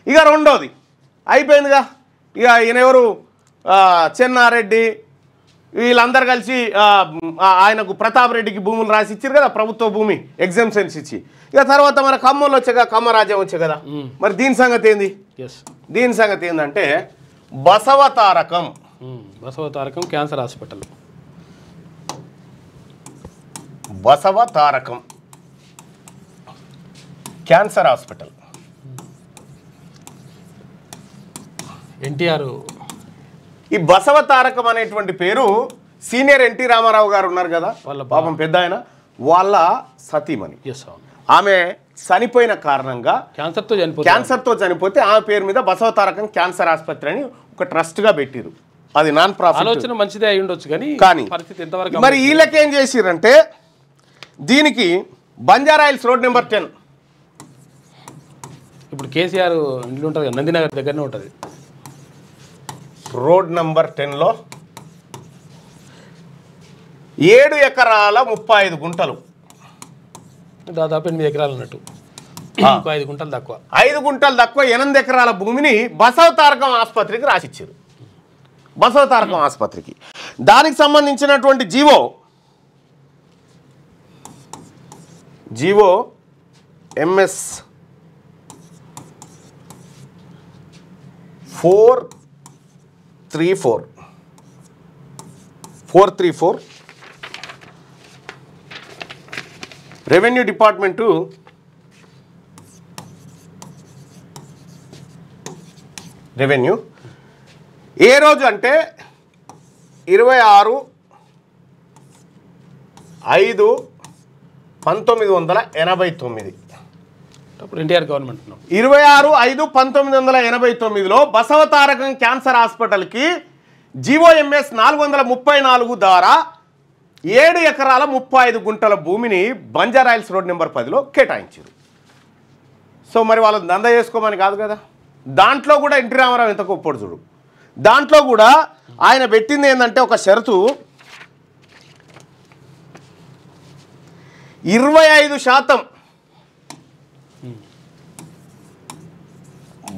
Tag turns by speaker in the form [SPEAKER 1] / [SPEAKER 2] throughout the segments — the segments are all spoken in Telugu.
[SPEAKER 1] ఇక రెండోది అయిపోయిందిగా. ఇక ఈయన ఎవరు చెన్నారెడ్డి వీళ్ళందరూ కలిసి ఆయనకు ప్రతాప్ రెడ్డికి భూములు రాసి ఇచ్చారు కదా, ప్రభుత్వ భూమి ఎగ్జామ్షన్స్ ఇచ్చి. ఇక తర్వాత మన ఖమ్మంలో వచ్చే కదా, ఖమ్మరాజ్యం వచ్చే కదా. మరి దీని సంగతి ఏంది? దీని సంగతి ఏంటంటే Basavatarakam
[SPEAKER 2] cancer hospital.
[SPEAKER 1] Basavatarakam cancer hospital.
[SPEAKER 2] NTR
[SPEAKER 1] ఈ బసవతారకం అనేటువంటి పేరు సీనియర్ ఎన్టీ రామారావు గారు ఉన్నారు కదా, పాపం పెద్ద ఆయన, వాళ్ళ సతీమణి. ఆమె చనిపోయిన కారణంగా క్యాన్సర్తో చనిపోతే ఆమె పేరు మీద బసవతారకం క్యాన్సర్ ఆసుపత్రి అని ఒక ట్రస్ట్గా పెట్టిరు. అది నాన్ ప్రాఫిట్.
[SPEAKER 2] ఆలోచన మంచిదే అయి ఉండొచ్చు కానీ పరిస్థితి ఎంతవరకు.
[SPEAKER 1] మరి వీళ్ళకేం చేసిరంటే దీనికి బంజారాయిల్స్ రోడ్ నెంబర్ 10,
[SPEAKER 2] ఇప్పుడు కేసీఆర్ ఇల్లు ఉంటుంది కదా, నందినగర్ దగ్గరనే ఉంటుంది.
[SPEAKER 1] రోడ్ నెంబర్ 10లో 7 ఎకరాల 35 గుంటలు,
[SPEAKER 2] దాదాపు 8 ఎకరాలు అన్నట్టు, 5 గుంటలు తక్కువ,
[SPEAKER 1] 5 గుంటలు తక్కువ 8 ఎకరాల భూమిని బసవతారకం ఆసుపత్రికి రాసిచ్చారు. బసవతారకం ఆసుపత్రికి దానికి సంబంధించినటువంటి GO MS 434 revenue department revenue ఏ రోజు అంటే 26/5/1989.
[SPEAKER 2] ఎన్టీఆర్ గవర్నమెంట్
[SPEAKER 1] 26/5/1989లో బసవతారకం క్యాన్సర్ హాస్పిటల్కి GOMS 434 ద్వారా 7 ఎకరాల 35 గుంటల భూమిని బంజారాయిల్స్ రోడ్ నెంబర్ 10లో కేటాయించారు. సో మరి వాళ్ళు దందా చేసుకోమని కాదు కదా. దాంట్లో కూడా ఎన్టీ రామారావు ఎంత గొప్పడు చూడు. దాంట్లో కూడా ఆయన పెట్టింది ఏంటంటే ఒక షరతు, 25%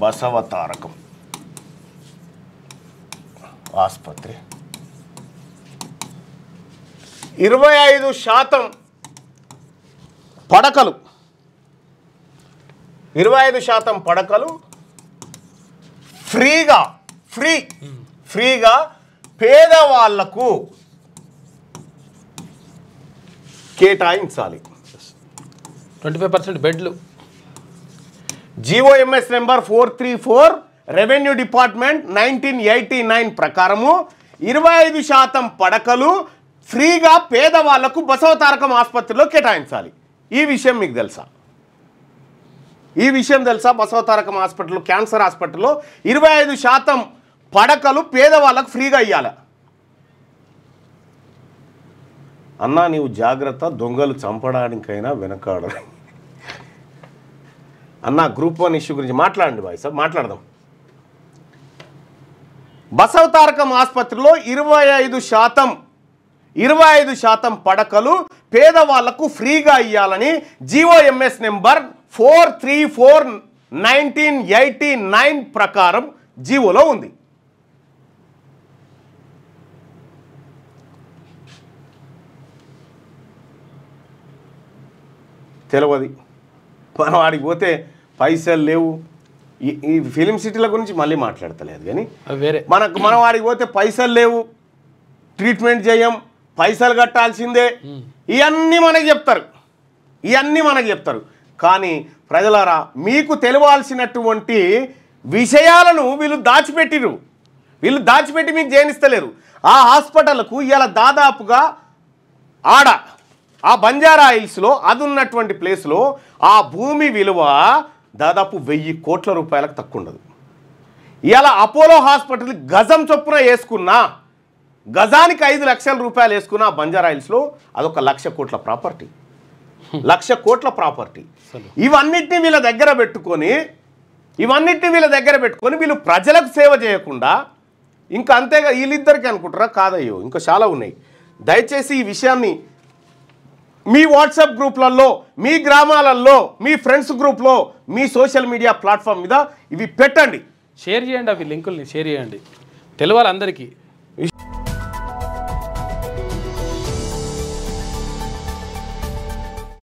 [SPEAKER 1] బసవతారకం ఆసుపత్రి, 25% పడకలు, 25% పడకలు ఫ్రీగా పేదవాళ్లకు కేటాయించాలి.
[SPEAKER 2] 25% బెడ్లు.
[SPEAKER 1] GOMS నెంబర్ 434 రెవెన్యూ డిపార్ట్మెంట్ 1989 ప్రకారము 25% పడకలు ఫ్రీగా పేదవాళ్లకు బసవతారకం ఆసుపత్రిలో కేటాయించాలి. ఈ విషయం మీకు తెలుసా? బసవతారకం హాస్పిటల్లో, క్యాన్సర్ హాస్పిటల్లో 25% పడకలు పేదవాళ్ళకు ఫ్రీగా ఇవ్వాలి. అన్నా నీవు జాగ్రత్త, దొంగలు చంపడానికైనా వెనకాడరు. అన్న గ్రూప్ 1 ఇష్యూ గురించి మాట్లాడండి బాయ్ సార్, మాట్లాడదాం. బసవతారకం ఆసుపత్రిలో 25% పడకలు పేదవాళ్లకు ఫ్రీగా ఇవ్వాలని GOMS నెంబర్ 434 1989 ప్రకారం జీవోలో ఉంది. తెలియదు మనం ఆడికి పోతే పైసలు లేవు. ఈ ఫిలిం సిటీల గురించి మళ్ళీ మాట్లాడతలేదు కానీ మనం ఆడికి పోతే పైసలు లేవు, ట్రీట్మెంట్ చేయం, పైసలు కట్టాల్సిందే, ఇవన్నీ మనకి చెప్తారు. కానీ ప్రజలారా, మీకు తెలియాల్సినటువంటి విషయాలను వీళ్ళు దాచిపెట్టి మీకు జయనిస్తలేరు. ఆ హాస్పిటల్కు ఇలా దాదాపుగా ఆ బంజారాయిల్స్లో అది ఉన్నటువంటి ప్లేస్లో ఆ భూమి విలువ దాదాపు 1000 కోట్ల రూపాయలకు తక్కువ ఉండదు. ఇలా అపోలో హాస్పిటల్ గజం చొప్పున వేసుకున్నా, గజానికి 5 లక్షల రూపాయలు వేసుకున్న ఆ బంజారాయిల్స్లో అదొక 1,00,000 కోట్ల ప్రాపర్టీ. 1,00,000 కోట్ల ప్రాపర్టీ. ఇవన్నిటిని వీళ్ళ దగ్గర పెట్టుకొని వీళ్ళు ప్రజలకు సేవ చేయకుండా ఇంకా అంతేగా వీళ్ళిద్దరికీ అనుకుంటారా? కాదయ్యో, ఇంకా చాలా ఉన్నాయి. దయచేసి ఈ విషయాన్ని మీ వాట్సాప్ గ్రూప్లలో, మీ గ్రామాలలో, మీ ఫ్రెండ్స్ గ్రూప్లో, మీ సోషల్ మీడియా ప్లాట్ఫామ్ మీద ఇవి పెట్టండి.
[SPEAKER 2] షేర్ చేయండి, అవి లింకుల్ని షేర్ చేయండి, తెలవాలి అందరికీ.